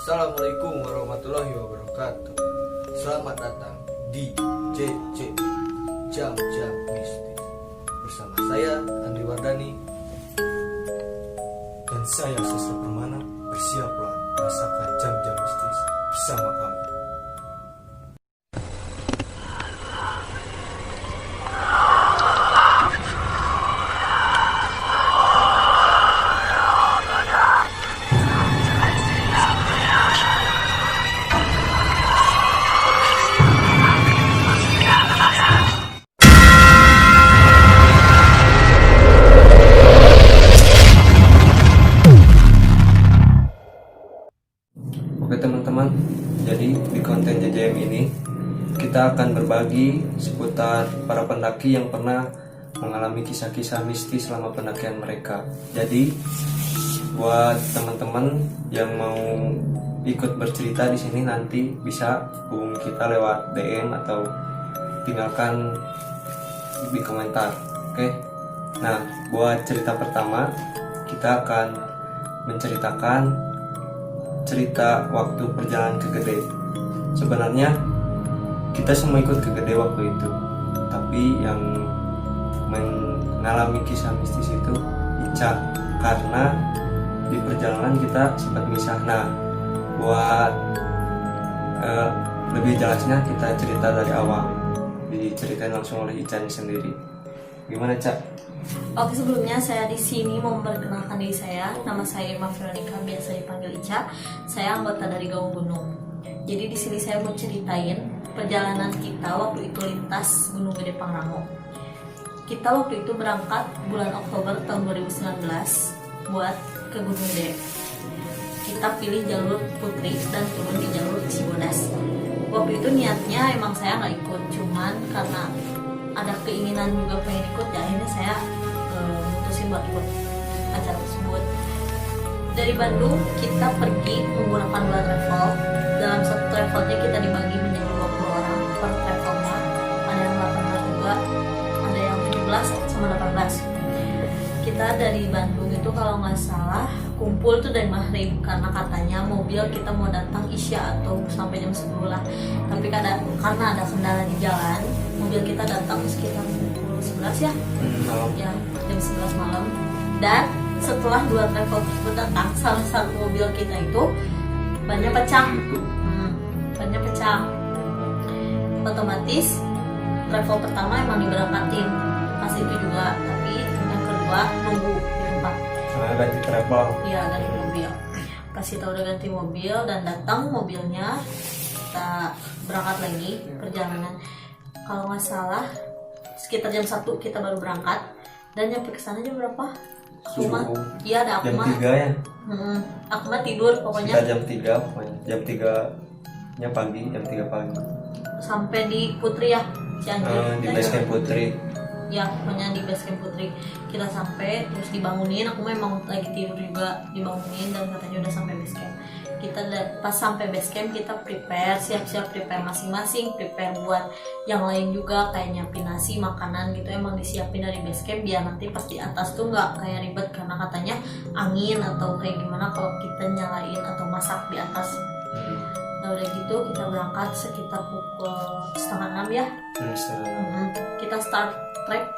Assalamualaikum warahmatullahi wabarakatuh. Selamat datang di JC Jam-Jam Mistis. Bersama saya Andri Wardani dan saya Sesta Permana. Bersiaplah rasakan jam-jam mistis bersama kami. Oke teman-teman, jadi di konten JJM ini kita akan berbagi seputar para pendaki yang pernah mengalami kisah-kisah mistis selama pendakian mereka. Jadi buat teman-teman yang mau ikut bercerita di sini nanti bisa hubungi kita lewat DM atau tinggalkan di komentar. Oke. Nah, buat cerita pertama kita akan menceritakan cerita waktu perjalanan ke Gede. Sebenarnya kita semua ikut ke Gede waktu itu, tapi yang mengalami kisah mistis itu Ica, karena di perjalanan kita sempat misah. Nah, buat lebih jelasnya kita cerita dari awal, diceritain langsung oleh Ica sendiri. Gimana, Cak? Oke, sebelumnya saya di sini mau memperkenalkan diri saya. Nama saya Irma Veronica, biasa dipanggil Ica. Saya anggota dari Gaung Gunung. Jadi di sini saya mau ceritain perjalanan kita waktu itu lintas Gunung Gede Pangrango. Kita waktu itu berangkat bulan Oktober tahun 2019 buat ke Gunung Gede. Kita pilih jalur Putri dan turun di jalur Cibodas. Waktu itu niatnya emang saya nggak ikut, cuman karena ada keinginan juga pengen ikut, ya akhirnya saya mutusin buat ikut acara tersebut. Dari Bandung kita pergi menggunakan 2 travel. Dalam satu travelnya kita dibagi menjadi 20 orang per travelnya. Ada yang 18 juga, ada yang 17 sama 18. Kita dari Bandung itu kalau nggak salah kumpul tuh dari maghrib, karena katanya mobil kita mau datang isya atau sampai jam 10 lah. Tapi karena ada kendala di jalan, mobil kita datang sekitar pukul 11 ya, ya jam 11 malam. Dan setelah 2 travel tersebut datang, salah satu mobil kita itu bannya pecah. Bannya pecah. Otomatis travel pertama emang diberangkatin pas itu juga, tapi yang kedua nunggu di tempat. Ganti travel. Iya, ganti mobil. Pas kita udah ganti mobil dan datang mobilnya, kita berangkat lagi perjalanan. Kalau nggak salah sekitar jam 1 kita baru berangkat, dan nyampe ke sana jam berapa? Aku mah, iya ada aku mah. Jam 3 ya? Aku mah tidur pokoknya. Kita jam 3 pokoknya. Jam 3-nya pagi, jam 3 pagi. Sampai di Putri ya, Cianjur. Di base camp Putri. Ya, pokoknya di base camp Putri. Kita sampai terus dibangunin, aku memang lagi tidur juga, dibangunin dan katanya udah sampai base camp. Kita pas sampai base camp kita siap-siap prepare masing-masing, prepare buat yang lain juga, kayak nyiapin nasi, makanan gitu, emang disiapin dari base camp biar nanti pas di atas tuh nggak kayak ribet, karena katanya angin atau kayak gimana kalau kita nyalain atau masak di atas. Nah udah gitu kita berangkat sekitar pukul 5:30 ya. Kita start trek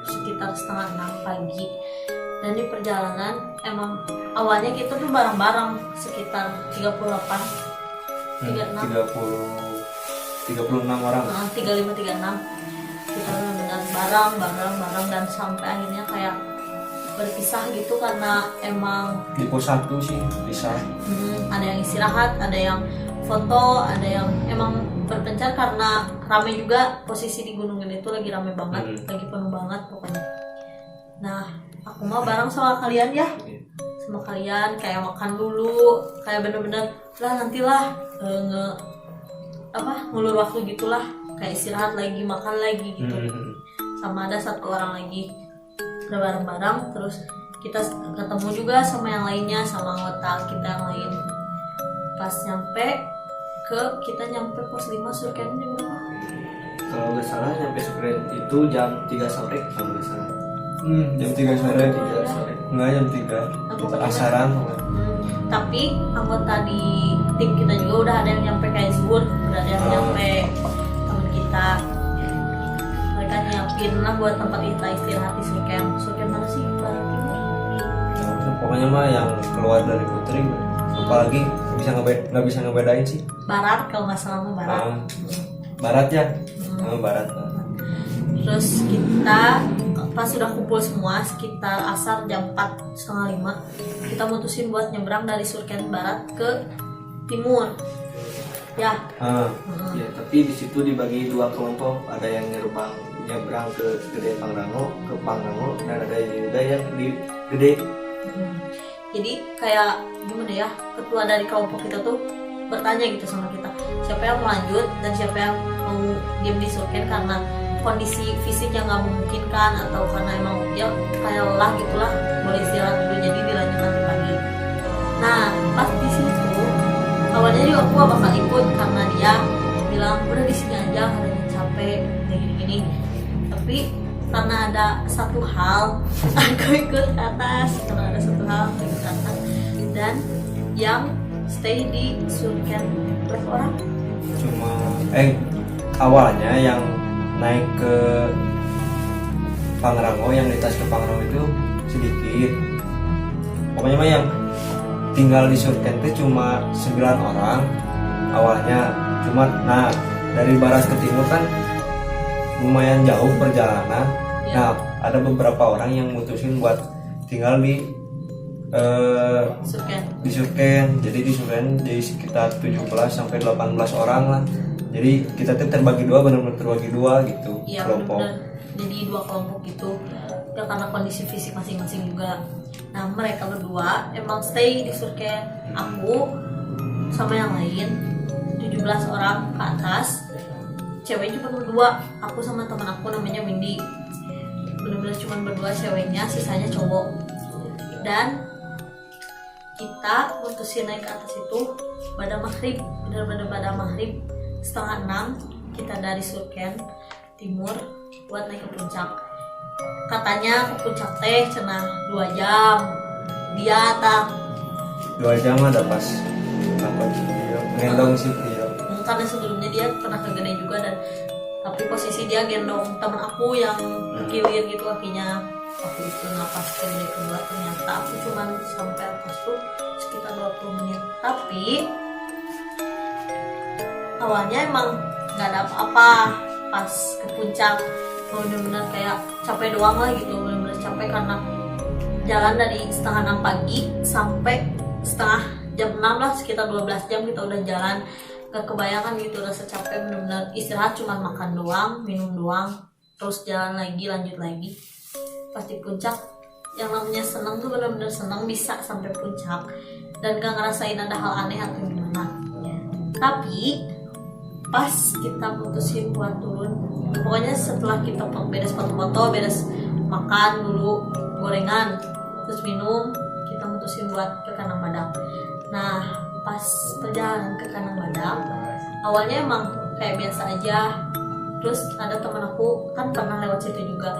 sekitar 5:30 pagi. Dan di perjalanan emang awalnya kita tuh bareng-bareng sekitar 36 orang. 35-36. Kita benar-benar bareng dan sampai akhirnya kayak berpisah gitu, karena emang Di pos 1 sih bisa. ada yang istirahat, ada yang foto, ada yang emang berpencar karena rame juga. Posisi di Gunung Gede itu lagi rame banget, lagi penuh banget pokoknya. Nah, aku mau bareng sama kalian ya, sama kalian kayak makan dulu, kayak bener-bener lah nantilah ngulur waktu gitulah, kayak istirahat lagi, makan lagi gitu. Sama ada 1 orang lagi udah bareng-bareng, terus kita ketemu juga sama yang lainnya, sama anggota kita yang lain. Pas kita nyampe pos 5 surken jam berapa? Kalau nggak salah nyampe sore itu jam 3 sore kalau nggak salah. Jam 3 sore. Enggak, jam 3 kita asaran. Tapi anggota di tim kita juga udah ada yang nyampe kayak Zul, udah ada yang nyampe temen kita. Mereka nyiapin lah buat tempat kita istirahat di Surken. Surken mana sih? Barat Timur. Nah, pokoknya mah yang keluar dari Putri, apalagi nggak bisa ngebedain sih. Barat kalau nggak salah mah barat. Barat ya, barat. Terus kita pas sudah kumpul semua sekitar asar jam 4:30 kita mutusin buat nyebrang dari Surken Barat ke Timur. Ya. Ya, tapi di situ dibagi dua kelompok, ada yang nyebrang ke Gede Pangrango, dan ada juga yang di Gede. Jadi kayak gimana ya, ketua dari kelompok kita tuh bertanya gitu sama kita, siapa yang mau lanjut dan siapa yang mau diam di Surken karena kondisi fisik yang nggak memungkinkan atau karena emang ya kayak lelah gitulah, boleh istirahat dulu, jadi dilanjut nanti pagi. Nah pas di situ awalnya juga aku gak bakal ikut karena dia bilang udah di sini aja katanya capek kayak gini-gini, tapi karena ada satu hal aku ikut ke atas, dan yang stay di Surken berapa orang? Cuma awalnya yang naik ke Pangrango, yang di tas ke Pangrango itu sedikit. Pokoknya mah yang tinggal di Surken itu cuma 9 orang awalnya. Cuma nah dari barat ke timur kan lumayan jauh perjalanan. Nah ada beberapa orang yang mutusin buat tinggal di Surken. Jadi di Surken jadi sekitar 17 sampai 18 orang lah. Jadi kita tuh terbagi dua, benar-benar terbagi dua gitu. Iya, kelompok. Jadi dua kelompok gitu. Ya karena kondisi fisik masing-masing juga. Nah mereka berdua emang stay di Surken. Aku sama yang lain 17 orang ke atas. Cewek cuma berdua. Aku sama teman aku namanya Windy. Benar-benar cuma berdua ceweknya, sisanya cowok. Dan kita mutusin naik ke atas itu pada maghrib, benar-benar pada maghrib 5:30 kita dari Surken Timur buat naik ke puncak. Katanya ke puncak teh cenah 2 jam. Dia tak 2 jam ada pas dapat video ngendong sih video. karena sebelumnya dia pernah ke Gede juga, dan tapi posisi dia gendong temen aku yang kilir gitu kakinya. Waktu itu napas ke Gede kedua, ternyata aku cuman sampai atas tuh sekitar 20 menit. Tapi awalnya emang nggak ada apa-apa pas ke puncak, bener-bener kayak capek doang lah gitu, bener-bener capek karena jalan dari 5:30 pagi sampai jam 6 lah, sekitar 12 jam kita udah jalan. Gak kebayangan gitu rasa capek, bener-bener istirahat cuma makan doang, minum doang, terus jalan lagi, lanjut lagi. Pas di puncak yang namanya seneng tuh bener-bener seneng bisa sampai puncak dan gak ngerasain ada hal aneh atau gimana ya. Tapi pas kita putusin buat turun, pokoknya setelah kita beres foto-foto, beres makan dulu gorengan, terus minum, kita mutusin buat ke Kanang Badak. Nah pas perjalanan ke Kanang Badak awalnya emang kayak biasa aja, terus ada teman aku kan pernah lewat situ juga.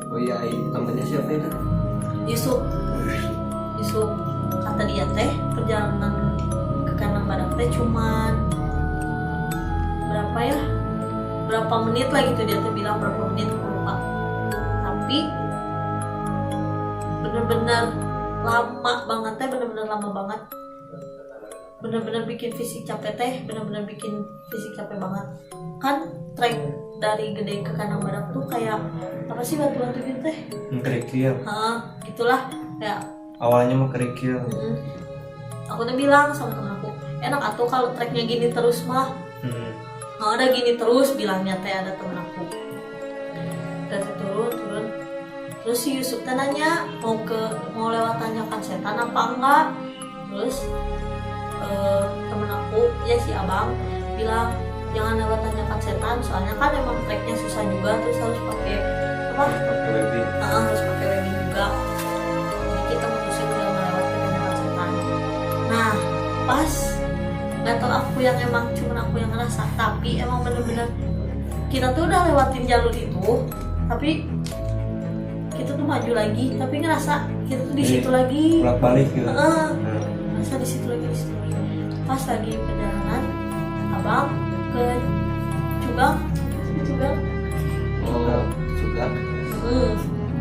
Oh iya, temennya siapa itu? Yusuf kata dia teh perjalanan ke Kanang Badak teh cuman berapa menit lah gitu, dia tuh bilang berapa menit aku lupa, tapi bener-bener lama banget teh, bener-bener lama banget, bener-bener bikin fisik capek teh, bener-bener bikin fisik capek banget. Kan trek dari Gede ke Kanang Badak tuh kayak apa sih, batu-batu gitu teh, kerikil. Gitulah kayak Awalnya mah kerikil. Aku tuh bilang sama temen aku, enak atuh kalau treknya gini terus mah. Nggak ada gini terus, bilangnya teh ada temen aku. Dari turun terus si Yusuf teh nanya mau lewat tanjakan setan apa enggak. Terus temen aku ya si abang bilang jangan lewat tanjakan setan, soalnya kan emang treknya susah juga, terus harus pakai webbing. harus pakai webbing juga. Jadi kita mutusin udah melewati tanjakan setan. Nah pas nggak tau aku yang emang cuma aku yang ngerasa, tapi emang bener-bener kita tuh udah lewatin jalur itu, tapi kita tuh maju lagi, tapi ngerasa kita tuh di situ lagi. Bolak balik gitu. masa di situ lagi. Pas lagi perjalanan abang ke Cugang. Oh juga.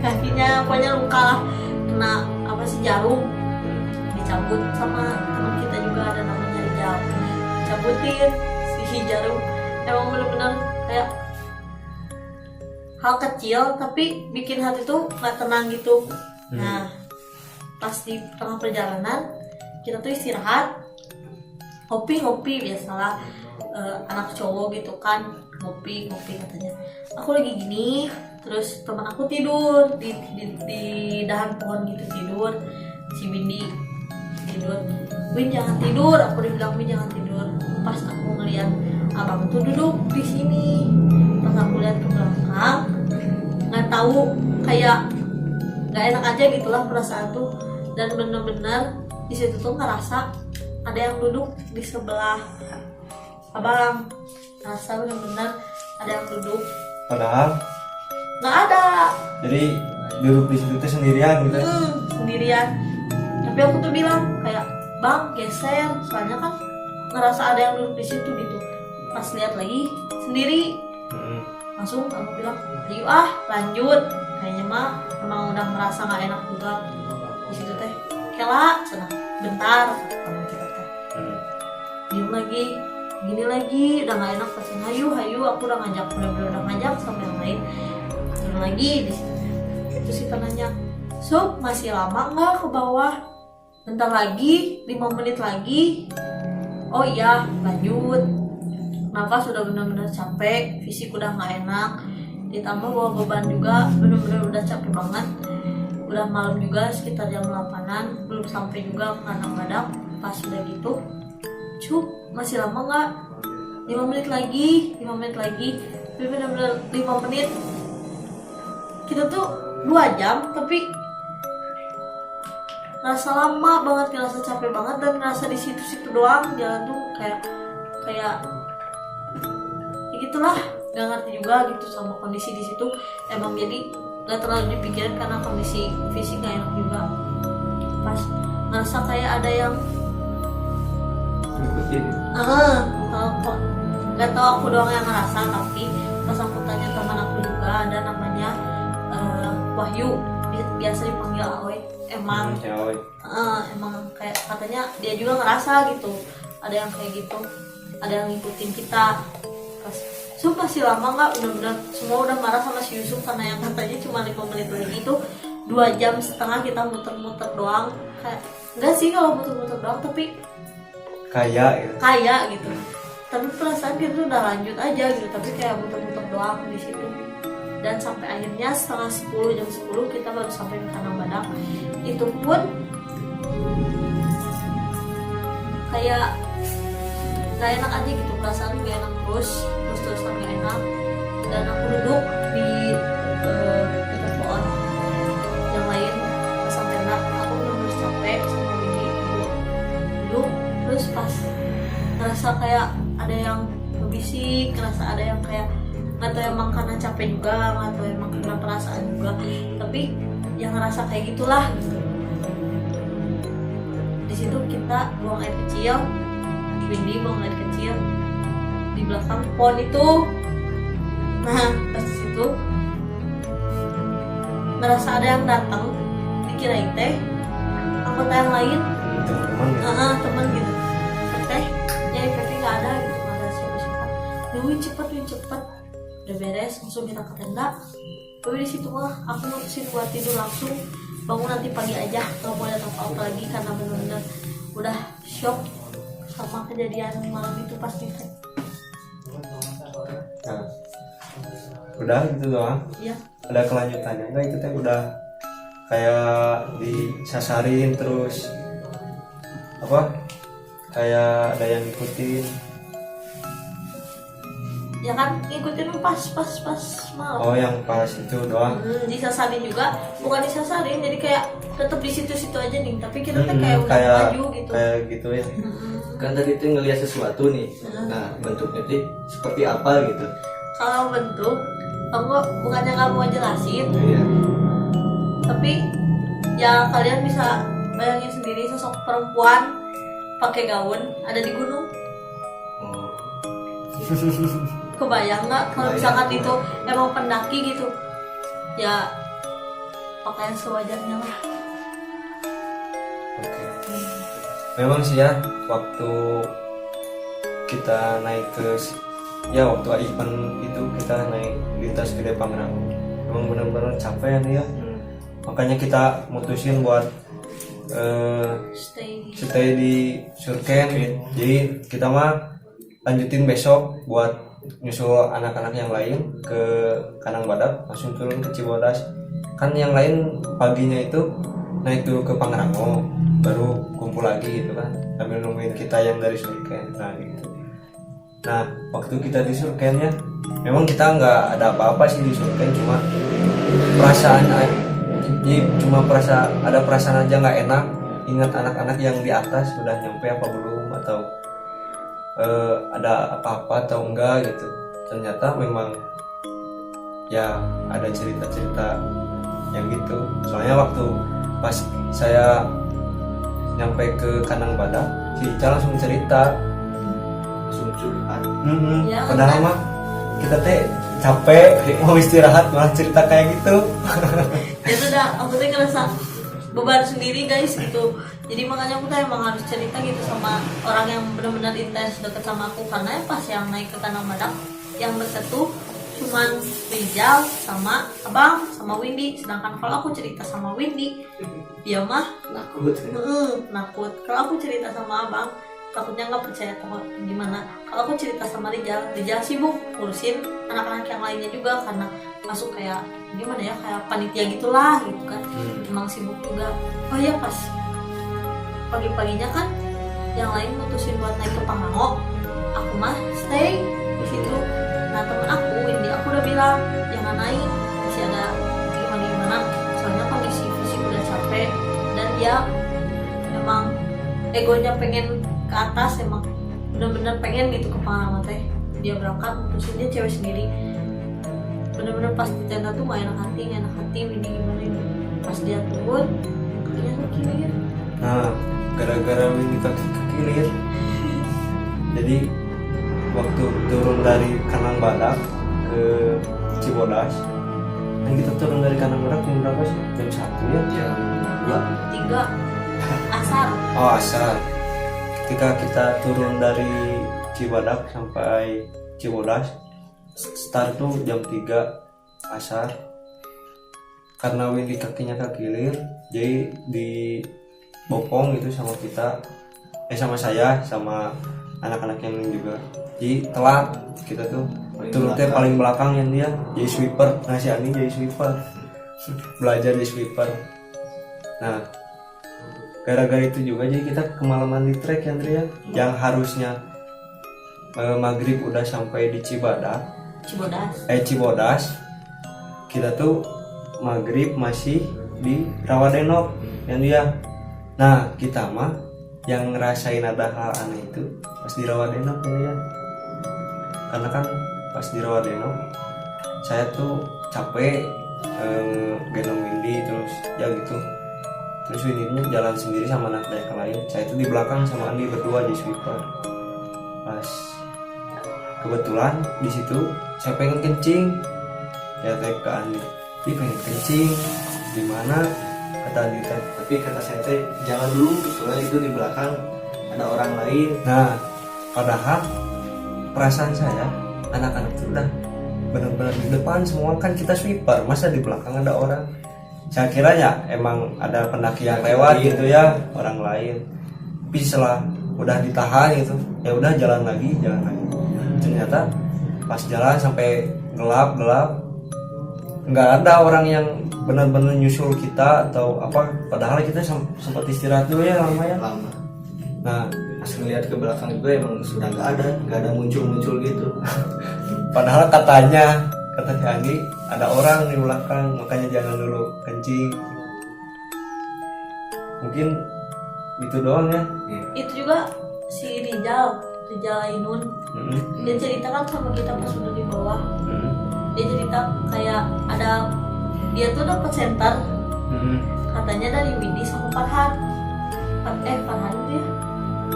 Kakinya pokoknya luka lah, kena apa sih, jarum, dicabut sama teman kita juga ada namanya Rijal, cabutin si jarum. Emang bener-bener kayak hal kecil tapi bikin hati tuh nggak tenang gitu. Nah pas di tengah perjalanan kita tuh istirahat, ngopi biasalah, anak cowok gitu kan, ngopi katanya. Aku lagi gini, terus teman aku tidur di dahan pohon gitu, tidur. Si Bindi tidur, Win jangan tidur, aku dibilang Win jangan tidur. Pas aku ngeliat abang tuh duduk di sini, pas aku lihat ke belakang, nggak tahu, kayak nggak enak aja gitulah perasaan tuh. Dan bener-bener di situ tuh ngerasa ada yang duduk di sebelah abang, rasa bener-bener ada yang duduk. Padahal Nggak ada. jadi duduk di situ teh sendirian gitu. Sendirian. Tapi aku tuh bilang kayak, bang geser, soalnya kan ngerasa ada yang duduk di situ gitu. Pas lihat lagi sendiri, langsung aku bilang, ayo lanjut. Kayaknya mah emang udah merasa nggak enak juga di situ teh. Kela, sana bentar, sama kita teh. Diem lagi, gini lagi, udah nggak enak. Pasin hayu, aku udah ngajak, udah ngajak sama yang lain. Diem lagi di situ. Terus kita nanya, Sob, masih lama nggak ke bawah? Bentar lagi, 5 menit lagi. Oh iya, lanjut. Nafas sudah benar-benar capek, fisik udah nggak enak, ditambah bawa beban juga, benar-benar udah capek banget. Udah malam juga, sekitar jam 8-an, belum sampai juga ke kandang badak. Pas udah gitu, Cup, masih lama nggak? 5 menit lagi. Tapi benar-benar 5 menit. Kita tuh 2 jam, tapi ngerasa lama banget, ngerasa capek banget, dan ngerasa di situ-situ doang jalan tuh kayak ya gitulah, nggak ngerti juga gitu sama kondisi di situ. Emang jadi nggak terlalu dipikirin karena kondisi fisik nggak enak juga. Pas ngerasa kayak ada yang Ngikutin. nggak tahu aku doang yang ngerasa, tapi pas aku tanya teman aku juga ada namanya Wahyu, biasa dipanggil Awe. Emang kayak katanya dia juga ngerasa gitu, ada yang kayak gitu, ada yang ngikutin kita. Pas masih lama nggak, benar-benar semua udah marah sama si Yusuf karena yang katanya cuma 5 menit lagi itu 2,5 jam kita muter-muter doang. Kayak enggak sih kalau muter-muter doang, tapi kayak gitu. Tapi perasaan kita tuh udah lanjut aja gitu, tapi kayak muter-muter doang di situ. Dan sampai akhirnya setengah 10, jam 10 kita baru sampai ke kandang badak. Itu pun kayak gak enak aja gitu, perasaan gak enak terus-terusan gak enak. Dan aku duduk di dekat pohon yang lain, pasang tenda. Aku benar-benar capek sama Windy, duduk. Terus pas ngerasa kayak ada yang ngebisik, ngerasa ada yang kayak, nggak tahu emang karena capek juga, nggak tahu emang karena perasaan juga, tapi yang ngerasa kayak gitulah gitu. Di situ kita buang air kecil, Windy buang air kecil di belakang pohon itu. Nah pas di situ ngerasa ada yang datang, dikirain teh anggota yang lain, teman gitu. Teh nyari Pepe nggak ada gitu, nggak ada siapa-siapa. Win cepet udah beres, langsung kita ke tenda. Tapi di situ mah aku mutusin buat tidur langsung, bangun nanti pagi aja, nggak mau lihat apa-apa lagi karena benar-benar udah shock sama kejadian malam itu pas di trek. Nah, udah gitu doang. Iya. Ada kelanjutannya nggak itu teh? Udah kayak disasarin terus apa? Kayak ada yang ngikutin. Ya kan ngikutin pas malam. Oh yang pas itu doang. Disasarin juga, bukan disasarin, jadi kayak tetap di situ-situ aja nih, tapi kita tuh kayak udah maju gitu. Kayak gitu ya. Kan tadi tuh ngelihat sesuatu nih. Nah bentuknya tuh seperti apa gitu. Kalau bentuk, aku bukannya nggak mau jelasin, Iya. tapi ya kalian bisa bayangin sendiri, sosok perempuan pakai gaun ada di gunung. Oh. Kebayang nggak kalau Kebayang. misalkan itu emang pendaki gitu ya, pakaian sewajarnya lah. Oke. Memang sih ya, waktu kita naik waktu event itu kita naik lintas Gede Pangrango, memang benar-benar capek ya nih ya. Makanya kita mutusin buat stay di Surken. Jadi kita mah lanjutin besok buat nyusul anak-anak yang lain ke Kanang Badak, langsung turun ke Cibodas. Kan yang lain paginya itu naik dulu ke Pangrango, baru kumpul lagi gitu kan, sambil nungguin kita yang dari Surken. Nah gitu. Nah waktu kita di Surken ya, memang kita nggak ada apa-apa sih di Surken, cuma perasaan ada perasaan aja nggak enak. Ingat anak-anak yang di atas sudah nyampe apa belum, atau ada apa-apa atau enggak gitu. Ternyata memang ya ada cerita-cerita yang gitu. Soalnya waktu pas saya nyampe ke Kanang Badak, si Ica langsung cerita, Langsung curhat. Ya, padahal mah kita teh capek mau istirahat malah cerita kayak gitu. Itu dah aku tuh ngerasa beban sendiri guys gitu. Jadi makanya aku tuh emang harus cerita gitu sama orang yang benar-benar intens deket sama aku, karena pas yang naik ke Kanang Badak yang bersetuh cuman Rizal sama Abang sama Windy, sedangkan kalau aku cerita sama Windy dia mah Takut. nakut. Kalau aku cerita sama Abang takutnya nggak percaya atau gimana. Kalau aku cerita sama Rizal sibuk ngurusin anak-anak yang lainnya juga, karena masuk kayak gimana ya, kayak panitia gitulah gitu kan. Emang sibuk juga. Oh ya pas pagi-paginya kan yang lain mutusin buat naik ke Pangrango, aku mah stay di situ. Nah temen aku Windy, aku udah bilang jangan naik, masih ada gimana, soalnya kondisi fisik udah capek dan dia memang egonya pengen ke atas, emang bener-bener pengen gitu ke Pangrango teh. Dia berangkat mutusin, dia cewek sendiri, bener-bener pas di tenda tuh gak enak hati Windy gimana ini. Pas dia turun kakinya tuh kilir. Nah gara-gara Windy kaki kekilir, jadi waktu turun dari Kanang Badak ke Cibodas, kan kita turun dari Kanang Badak jam berapa sih? Jam 1 ya? Jam 3 asar. Oh asar. Ketika kita turun dari Cibadak sampai Cibodas, start tuh jam 3 asar. Karena Windy kakinya kekilir, jadi di bopong itu sama kita, sama saya, sama anak-anak yang lain juga. Jadi telat kita tuh turun teh paling belakang yang dia jadi sweeper. Nah si Ani jadi sweeper belajar di sweeper. Nah gara-gara itu juga jadi kita kemalaman di trek ya Andrea, yang harusnya maghrib udah sampai di Cibodas, kita tuh maghrib masih di Rawadenok yang dia. Nah kita mah yang ngerasain ada hal aneh itu pas di Rawadenok ya. Karena kan pas di Rawadenok saya tuh capek gendong Windy terus ya gitu. Terus Windy jalan sendiri sama anak yang lain. Saya tuh di belakang sama Andi berdua di sweeper. Pas kebetulan di situ saya pengen kencing. Ya teh ke Andi, "Ih pengen kencing." Gimana? Kata Andi teh. Tapi kata saya teh jangan dulu, soalnya itu di belakang ada orang lain. Nah, padahal perasaan saya anak-anak itu udah benar-benar di depan semua, kan kita sweeper, masa di belakang ada orang. Saya kiranya emang ada pendaki yang lewat gitu ya, orang lain. Tapi setelah udah ditahan gitu, ya udah jalan lagi. Ternyata pas jalan sampai gelap, nggak ada orang yang benar-benar nyusul kita atau apa. Padahal kita sempat istirahat dulu ya lumayan. Lama. Nah, Pas ngeliat ke belakang juga emang sudah nggak ada muncul gitu. padahal kata si Andi ada orang di belakang, makanya jangan dulu kencing. Mungkin itu doang ya. Itu juga si Rizal Ainun, dia ceritakan sama kita pas udah di bawah. Dia cerita kayak dia tuh dapat center, katanya dari Windy sama Farhan itu ya,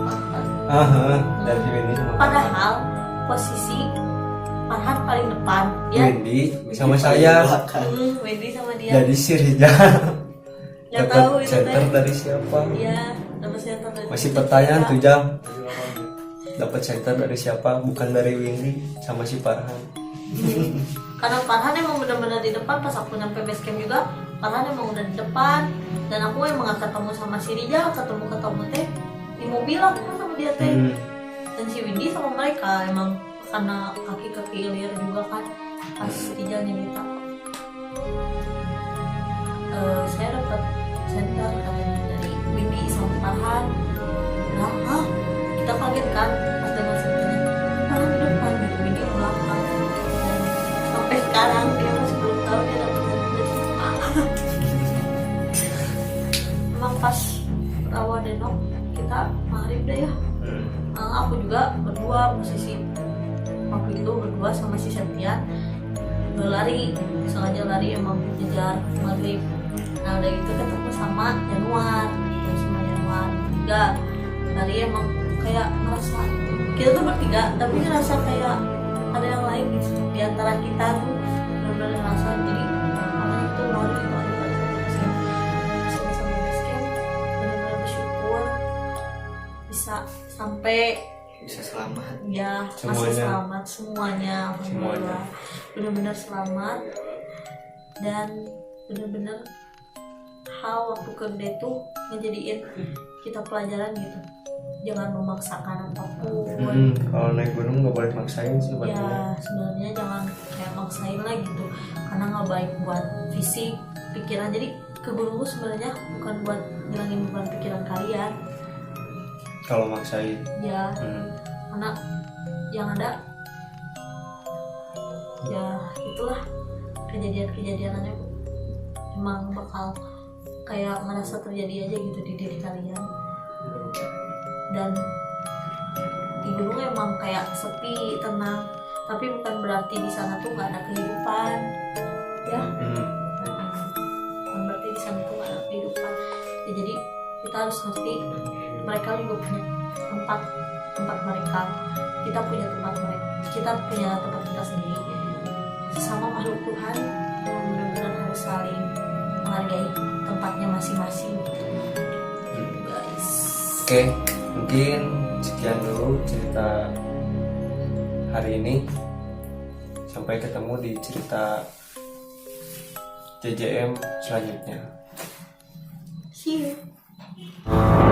Farhan. Dari Wendy sama Padahal posisi Farhan paling depan, ya. Wendy sama saya Wendy sama dia. jadi si Rijal Nggak dapat tahu itu center teh. dari siapa? Iya, dapat center dari Masih situ pertanyaan juga. tuh Jam. Dapat center dari siapa? Bukan dari Wendy sama si Farhan. Karena Farhan emang benar-benar di depan, pas aku nyampe base camp juga Farhan emang udah di depan, dan aku emang gak ketemu sama si Rijal, ketemu teh di mobil aku sama dia teh. Dan si Windy sama mereka emang karena kaki kekilir juga kan pas Rijal nyerita. Saya dapat center katanya dari Windy sama Farhan. Nah, kita kaget kan pas dengar ceritanya. Farhan di depan gitu, Windy di belakang. Dan sampai sekarang dia masih belum tahu dia dapat center dari siapa. Emang pas rawa denok kita maghrib deh ya. Aku juga berdua posisi waktu itu berdua sama si Septian lari, sengaja lari emang ngejar maghrib. Nah udah gitu ketemu sama Januar juga lari, emang kayak ngerasa kita tuh bertiga tapi ngerasa kayak ada yang lain gitu di antara kita tuh, benar-benar ngerasa. Jadi makanya itu lari sampai base camp benar-benar bersyukur bisa sampai bisa selamat. ya masih Semuanya. selamat semuanya, alhamdulillah benar-benar selamat. Dan benar-benar hal waktu kerja tuh ngejadiin kita pelajaran gitu, jangan memaksakan apapun. Kalau naik gunung nggak boleh maksain Ya sebetulnya. sebenarnya jangan kayak maksain lah gitu, karena nggak baik buat fisik, pikiran. Jadi ke gunung tuh sebenarnya bukan buat ngilangin beban pikiran kalian Kalau maksain. ya, karena yang ada ya itulah kejadian-kejadiannya emang bakal kayak merasa terjadi aja gitu di diri kalian. Dan di gunung emang kayak sepi, tenang, tapi bukan berarti di sana tuh nggak ada kehidupan ya. Bukan berarti di sana tuh nggak ada kehidupan ya, jadi kita harus ngerti mereka juga punya tempat mereka, kita punya tempat mereka, kita punya tempat kita sendiri. Sesama makhluk Tuhan yang benar-benar harus saling menghargai tempatnya masing-masing guys. Oke, mungkin sekian dulu cerita hari ini. Sampai ketemu di cerita JJM selanjutnya. See you.